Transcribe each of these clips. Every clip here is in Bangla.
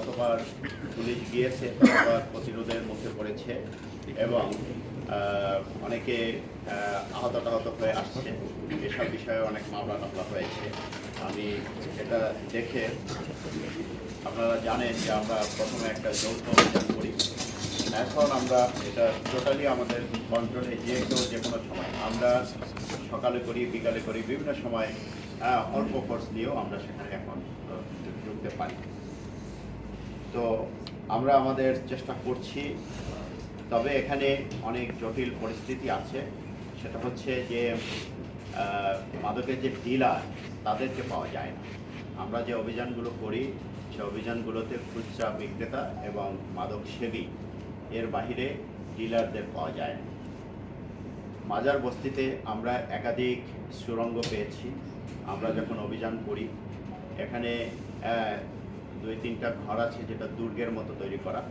যতবার পুলিশ গিয়েছে ততবার প্রতিরোধের মধ্যে পড়েছে এবং অনেকে আহত টাহত হয়ে আসছে। এসব বিষয়ে অনেক মামলা টামলা হয়েছে। আমি এটা দেখে আপনারা জানেন যে আমরা প্রথমে একটা যৌথ অভিযান করি। এখন আমরা এটা টোটালি আমাদের কন্ট্রোলে, যে কেউ যে কোনো সময় আমরা সকালে করি, বিকালে করি, বিভিন্ন সময় অল্প ফোর্স নিয়েও আমরা সেখানে এখন ঢুকতে পারি। তো আমরা আমাদের চেষ্টা করছি, তবে এখানে অনেক জটিল পরিস্থিতি আছে। সেটা হচ্ছে যে মাদকের যে ডিলার তাদেরকে পাওয়া যায় না। আমরা যে অভিযানগুলো করি সে অভিযানগুলোতে খুচরা বিক্রেতা এবং মাদক সেবী এর বাহিরে ডিলারদের পাওয়া যায় না। মাজার বস্তিতে আমরা একাধিক সুড়ঙ্গ পেয়েছি। আমরা যখন অভিযান করি এখানে 2-3টা ঘর আছে যেটা দুর্গের মতো তৈরি করা।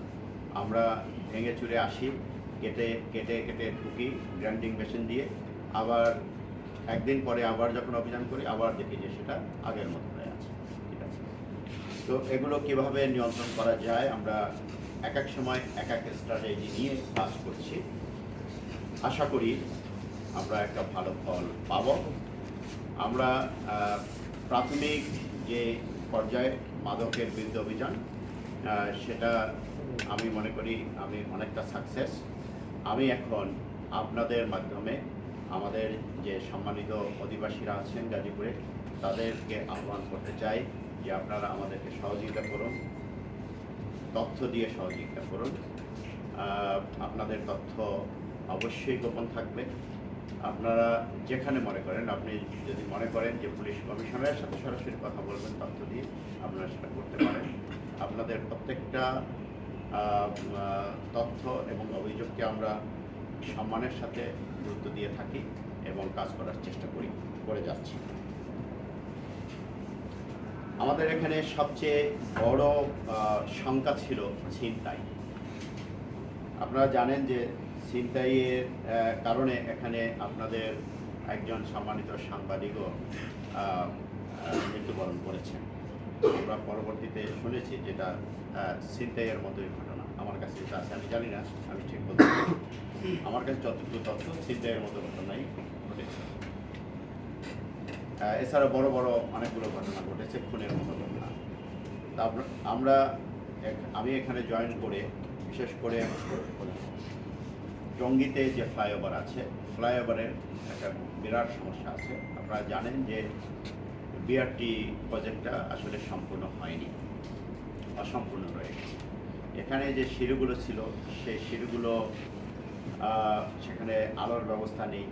আমরা ভেঙে চুরে আসি, কেটে কেটে কেটে ঢুকি গ্রাইন্ডিং মেশিন দিয়ে। আবার একদিন পরে আবার যখন অভিযান করি আবার দেখি যে সেটা আগের মতো হয়ে আছে। ঠিক আছে, তো এগুলো কিভাবে নিয়ন্ত্রণ করা যায় আমরা এক এক সময় এক এক স্ট্র্যাটেজি নিয়ে কাজ করছি। আশা করি আমরা একটা ভালো ফল পাব। আমরা প্রাথমিক যে পর্যায়ে মাদকের বিরুদ্ধে অভিযান সেটা আমি মনে করি আমি অনেকটা সাকসেস। আমি এখন আপনাদের মাধ্যমে আমাদের যে সম্মানিত অধিবাসীরা আছেন গাজীপুরে তাদেরকে আহ্বান করতে চাই যে আপনারা আমাদেরকে সহযোগিতা করুন, তথ্য দিয়ে সহযোগিতা করুন। আপনাদের তথ্য অবশ্যই গোপন থাকবে। আপনারা যেখানে মনে করেন, আপনি যদি মনে করেন যে পুলিশ কমিশনারের সাথে সরাসরি কথা বলবেন তথ্য দিয়ে, আপনারা সেটা করতে পারেন। আপনাদের প্রত্যেকটা তথ্য এবং অভিযোগকে আমরা সম্মানের সাথে গুরুত্ব দিয়ে থাকি এবং কাজ করার চেষ্টা করে যাচ্ছি। আমাদের এখানে সবচেয়ে বড় সংখ্যা ছিল ছিনতাই। আপনারা জানেন যে ছিনতাইয়ের কারণে এখানে আপনাদের একজন সম্মানিত সাংবাদিকও মৃত্যুবরণ করেছেন। আমরা পরবর্তীতে শুনেছি যেটা ছিনতাইয়ের মতোই ঘটনা। আমার কাছে যেটা আছে আমি জানি না, আমি ঠিক বলতে পারি। আমার কাছে যতটুকু তথ্য ছিনতাইয়ের মতো ঘটনাই ঘটেছে। এছাড়া বড় বড় অনেকগুলো ঘটনা ঘটেছে, খুনের মতো ঘটনা। তারপর আমি এখানে জয়েন করে বিশেষ করে টঙ্গীতে যে ফ্লাইওভার আছে, ফ্লাইওভারের একটা বিরাট সমস্যা আছে। আপনারা জানেন যে বিআরটি প্রজেক্টটা আসলে সম্পূর্ণ হয়নি, অসম্পূর্ণ রয়ে গেছে। এখানে যে সিঁড়িগুলো ছিল সেই সিঁড়িগুলো সেখানে আলোর ব্যবস্থা নেই।